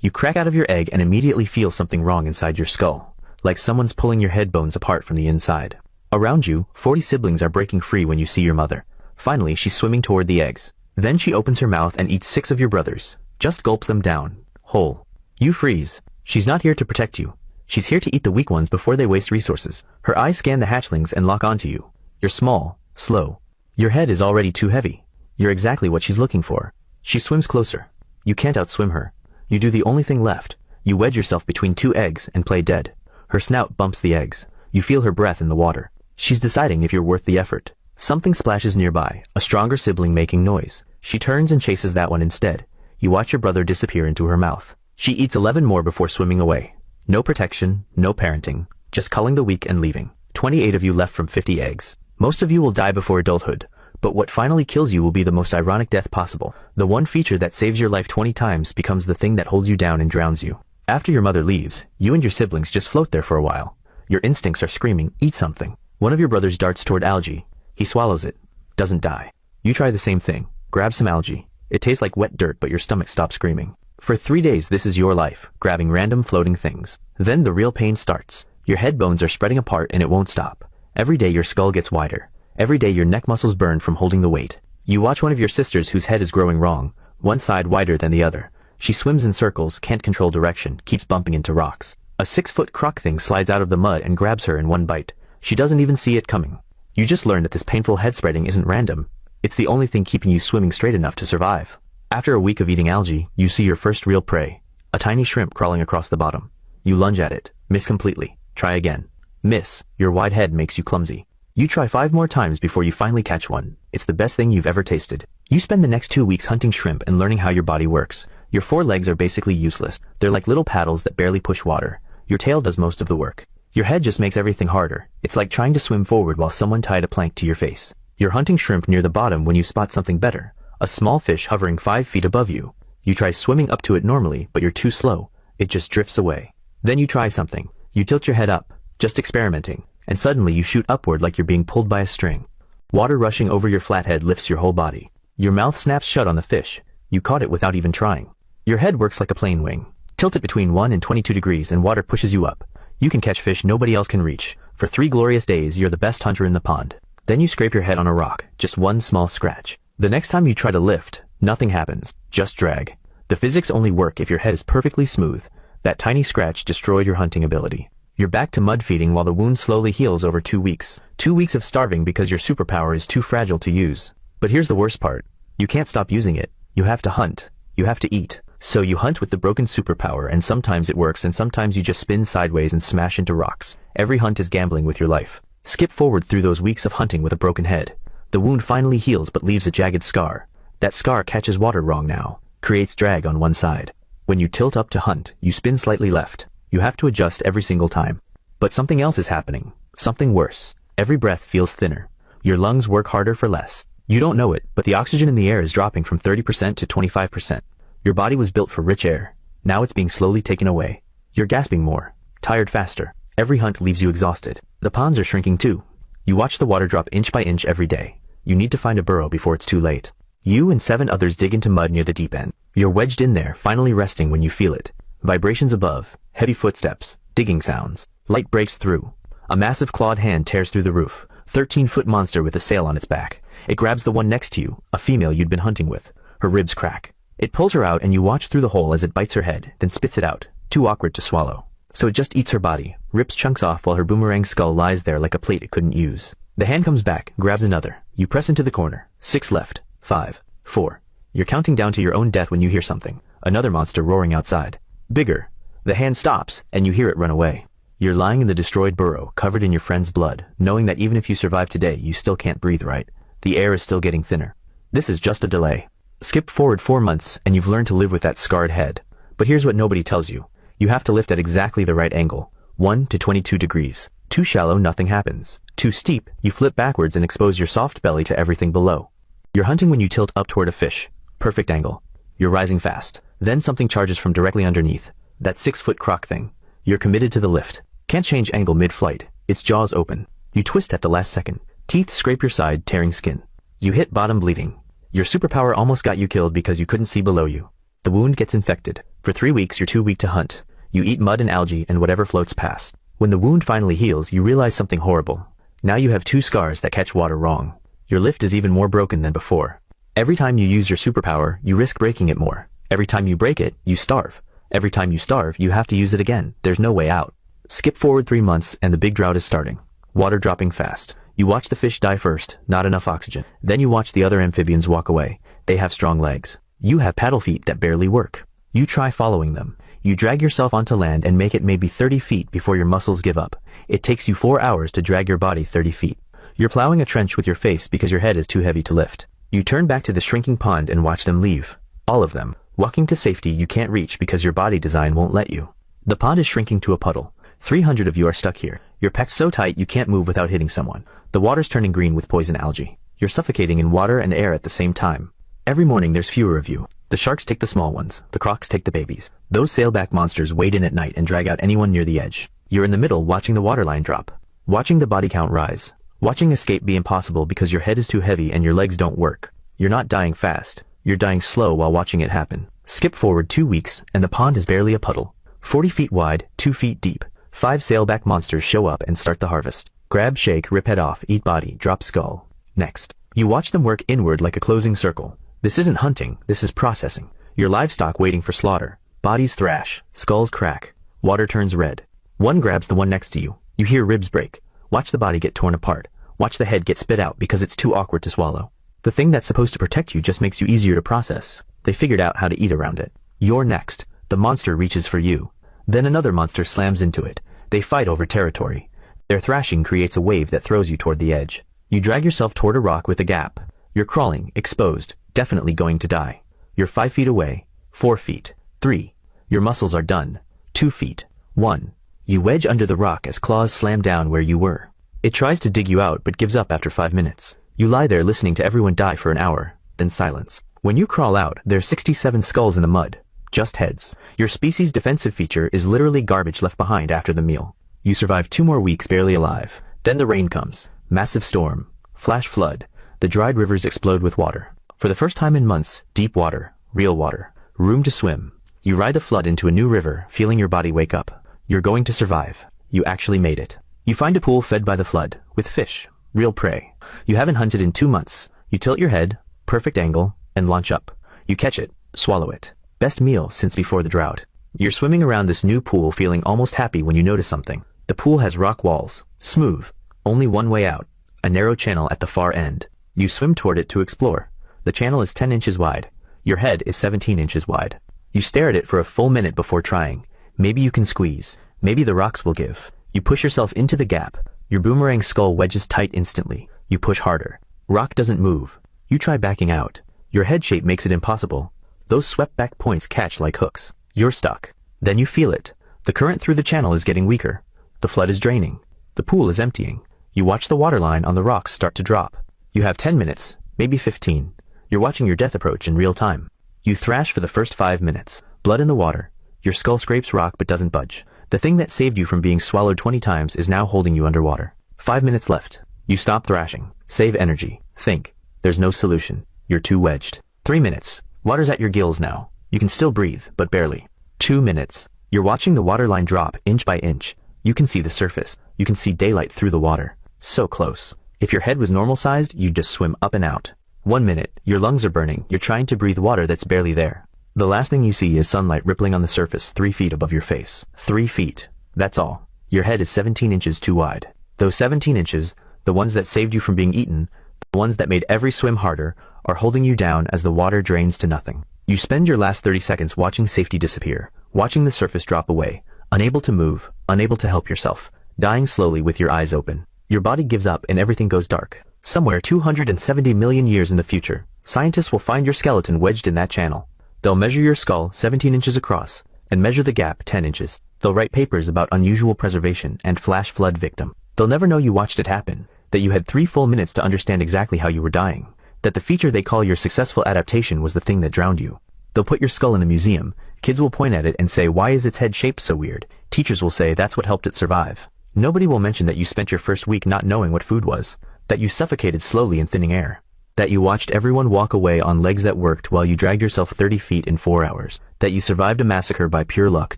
You crack out of your egg and immediately feel something wrong inside your skull, like someone's pulling your head bones apart from the inside. Around you, 40 siblings are breaking free when you see your mother. Finally, she's swimming toward the eggs. Then she opens her mouth and eats 6 of your brothers, just gulps them down, whole. You freeze. She's not here to protect you. She's here to eat the weak ones before they waste resources. Her eyes scan the hatchlings and lock onto you. You're small, slow. Your head is already too heavy. You're exactly what she's looking for. She swims closer. You can't outswim her. You do the only thing left. You wedge yourself between 2 eggs and play dead. Her snout bumps the eggs. You feel her breath in the water. She's deciding if you're worth the effort. Something splashes nearby, a stronger sibling making noise. She turns and chases that one instead. You watch your brother disappear into her mouth. She eats 11 more before swimming away. No protection, no parenting, just culling the weak and leaving. 28 of you left from 50 eggs. Most of you will die before adulthood, but what finally kills you will be the most ironic death possible. The one feature that saves your life 20 times becomes the thing that holds you down and drowns you. After your mother leaves, you and your siblings just float there for a while. Your instincts are screaming, eat something. One of your brothers darts toward algae. He swallows it. Doesn't die. You try the same thing. Grab some algae. It tastes like wet dirt, but your stomach stops screaming. For 3 days this is your life, grabbing random floating things. Then the real pain starts. Your head bones are spreading apart and it won't stop. Every day your skull gets wider. Every day your neck muscles burn from holding the weight. You watch one of your sisters whose head is growing wrong, one side wider than the other. She swims in circles, can't control direction, keeps bumping into rocks. A 6-foot croc thing slides out of the mud and grabs her in one bite. She doesn't even see it coming. You just learn that this painful head spreading isn't random. It's the only thing keeping you swimming straight enough to survive. After a week of eating algae, you see your first real prey. A tiny shrimp crawling across the bottom. You lunge at it, miss completely. Try again. Miss. Your wide head makes you clumsy. You try 5 more times before you finally catch one. It's the best thing you've ever tasted. You spend the next 2 weeks hunting shrimp and learning how your body works. Your 4 legs are basically useless. They're like little paddles that barely push water. Your tail does most of the work. Your head just makes everything harder. It's like trying to swim forward while someone tied a plank to your face. You're hunting shrimp near the bottom when you spot something better. A small fish hovering 5 feet above you. You try swimming up to it normally, but you're too slow. It just drifts away. Then you try something. You tilt your head up, just experimenting, and suddenly you shoot upward like you're being pulled by a string. Water rushing over your flat head lifts your whole body. Your mouth snaps shut on the fish. You caught it without even trying. Your head works like a plane wing. Tilt it between 1 and 22 degrees and water pushes you up. You can catch fish nobody else can reach. For 3 glorious days you're the best hunter in the pond. Then you scrape your head on a rock, just one small scratch. The next time you try to lift, nothing happens, just drag. The physics only work if your head is perfectly smooth. That tiny scratch destroyed your hunting ability. You're back to mud feeding while the wound slowly heals over 2 weeks. 2 weeks of starving because your superpower is too fragile to use. But here's the worst part. You can't stop using it. You have to hunt. You have to eat. So you hunt with the broken superpower, and sometimes it works and sometimes you just spin sideways and smash into rocks. Every hunt is gambling with your life. Skip forward through those weeks of hunting with a broken head. The wound finally heals but leaves a jagged scar. That scar catches water wrong now, creates drag on one side. When you tilt up to hunt, you spin slightly left. You have to adjust every single time. But something else is happening. Something worse. Every breath feels thinner. Your lungs work harder for less. You don't know it, but the oxygen in the air is dropping from 30% to 25%. Your body was built for rich air. Now it's being slowly taken away. You're gasping more, tired faster. Every hunt leaves you exhausted. The ponds are shrinking too. You watch the water drop inch by inch every day. You need to find a burrow before it's too late. You and 7 others dig into mud near the deep end. You're wedged in there, finally resting when you feel it. Vibrations above, heavy footsteps, digging sounds. Light breaks through. A massive clawed hand tears through the roof. 13-foot monster with a sail on its back. It grabs the one next to you, a female you'd been hunting with. Her ribs crack. It pulls her out and you watch through the hole as it bites her head, then spits it out, too awkward to swallow. So it just eats her body, rips chunks off while her boomerang skull lies there like a plate it couldn't use. The hand comes back, grabs another. You press into the corner. 6 left. 5. 4. You're counting down to your own death when you hear something. Another monster roaring outside. Bigger. The hand stops, and you hear it run away. You're lying in the destroyed burrow, covered in your friend's blood, knowing that even if you survive today, you still can't breathe right. The air is still getting thinner. This is just a delay. Skip forward 4 months, and you've learned to live with that scarred head. But here's what nobody tells you. You have to lift at exactly the right angle. 1 to 22 degrees. Too shallow, nothing happens. Too steep, you flip backwards and expose your soft belly to everything below. You're hunting when you tilt up toward a fish. Perfect angle. You're rising fast. Then something charges from directly underneath. That 6-foot croc thing. You're committed to the lift. Can't change angle mid-flight. Its jaws open. You twist at the last second. Teeth scrape your side, tearing skin. You hit bottom bleeding. Your superpower almost got you killed because you couldn't see below you. The wound gets infected. For 3 weeks you're too weak to hunt. You eat mud and algae and whatever floats past. When the wound finally heals, you realize something horrible. Now you have 2 scars that catch water wrong. Your lift is even more broken than before. Every time you use your superpower, you risk breaking it more. Every time you break it, you starve. Every time you starve, you have to use it again. There's no way out. Skip forward 3 months and the big drought is starting. Water dropping fast. You watch the fish die first, not enough oxygen. Then you watch the other amphibians walk away. They have strong legs. You have paddle feet that barely work. You try following them. You drag yourself onto land and make it maybe 30 feet before your muscles give up. It takes you 4 hours to drag your body 30 feet. You're plowing a trench with your face because your head is too heavy to lift. You turn back to the shrinking pond and watch them leave. All of them. Walking to safety you can't reach because your body design won't let you. The pond is shrinking to a puddle. 300 of you are stuck here. You're packed so tight you can't move without hitting someone. The water's turning green with poison algae. You're suffocating in water and air at the same time. Every morning there's fewer of you. The sharks take the small ones. The crocs take the babies. Those sailback monsters wade in at night and drag out anyone near the edge. You're in the middle watching the waterline drop. Watching the body count rise. Watching escape be impossible because your head is too heavy and your legs don't work. You're not dying fast. You're dying slow while watching it happen. Skip forward 2 weeks and the pond is barely a puddle. 40 feet wide, 2 feet deep. 5 sailback monsters show up and start the harvest. Grab, shake, rip head off, eat body, drop skull. Next. You watch them work inward like a closing circle. This isn't hunting, this is processing. Your livestock waiting for slaughter. Bodies thrash, skulls crack, water turns red. One grabs the one next to you. You hear ribs break. Watch the body get torn apart. Watch the head get spit out because it's too awkward to swallow. The thing that's supposed to protect you just makes you easier to process. They figured out how to eat around it. You're next. The monster reaches for you. Then another monster slams into it. They fight over territory. Their thrashing creates a wave that throws you toward the edge. You drag yourself toward a rock with a gap. You're crawling, exposed, definitely going to die. You're 5 feet away, 4 feet, 3. Your muscles are done. 2 feet, 1. You wedge under the rock as claws slam down where you were. It tries to dig you out but gives up after 5 minutes. You lie there listening to everyone die for an hour, then silence. When you crawl out, there's 67 skulls in the mud. Just heads. Your species' defensive feature is literally garbage left behind after the meal. You survive 2 more weeks barely alive. Then the rain comes. Massive storm. Flash flood. The dried rivers explode with water. For the first time in months, deep water. Real water. Room to swim. You ride the flood into a new river, feeling your body wake up. You're going to survive. You actually made it. You find a pool fed by the flood, with fish. Real prey. You haven't hunted in 2 months. You tilt your head, perfect angle, and launch up. You catch it, swallow it. Best meal since before the drought. You're swimming around this new pool feeling almost happy when you notice something. The pool has rock walls. Smooth. Only one way out. A narrow channel at the far end. You swim toward it to explore. The channel is 10 inches wide. Your head is 17 inches wide. You stare at it for a full minute before trying. Maybe you can squeeze. Maybe the rocks will give. You push yourself into the gap. Your boomerang skull wedges tight instantly. You push harder. Rock doesn't move. You try backing out. Your head shape makes it impossible. Those swept back points catch like hooks. You're stuck. Then you feel it. The current through the channel is getting weaker. The flood is draining. The pool is emptying. You watch the waterline on the rocks start to drop. You have 10 minutes, maybe 15. You're watching your death approach in real time. You thrash for the first 5 minutes. Blood in the water. Your skull scrapes rock but doesn't budge. The thing that saved you from being swallowed 20 times is now holding you underwater. 5 minutes left. You stop thrashing. Save energy. Think. There's no solution. You're too wedged. 3 minutes. Water's at your gills now. You can still breathe, but barely. 2 minutes. You're watching the waterline drop inch by inch. You can see the surface. You can see daylight through the water. So close. If your head was normal-sized, you'd just swim up and out. 1 minute. Your lungs are burning. You're trying to breathe water that's barely there. The last thing you see is sunlight rippling on the surface 3 feet above your face. 3 feet. That's all. Your head is 17 inches too wide. Those 17 inches, the ones that saved you from being eaten, the ones that made every swim harder, are holding you down as the water drains to nothing. You spend your last 30 seconds watching safety disappear, watching the surface drop away, unable to move, unable to help yourself, dying slowly with your eyes open. Your body gives up and everything goes dark. Somewhere 270 million years in the future, scientists will find your skeleton wedged in that channel. They'll measure your skull 17 inches across, and measure the gap 10 inches. They'll write papers about unusual preservation and flash flood victim. They'll never know you watched it happen, that you had 3 full minutes to understand exactly how you were dying, that the feature they call your successful adaptation was the thing that drowned you. They'll put your skull in a museum. Kids will point at it and say, "Why is its head shaped so weird?" Teachers will say, "That's what helped it survive." Nobody will mention that you spent your first week not knowing what food was, that you suffocated slowly in thinning air. That you watched everyone walk away on legs that worked while you dragged yourself 30 feet in 4 hours. That you survived a massacre by pure luck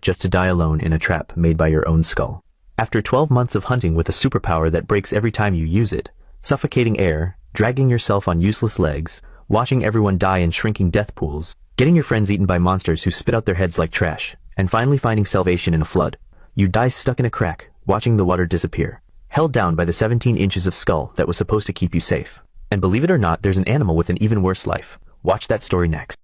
just to die alone in a trap made by your own skull. After 12 months of hunting with a superpower that breaks every time you use it, suffocating air, dragging yourself on useless legs, watching everyone die in shrinking death pools, getting your friends eaten by monsters who spit out their heads like trash, and finally finding salvation in a flood, you die stuck in a crack, watching the water disappear, held down by the 17 inches of skull that was supposed to keep you safe. And believe it or not, there's an animal with an even worse life. Watch that story next.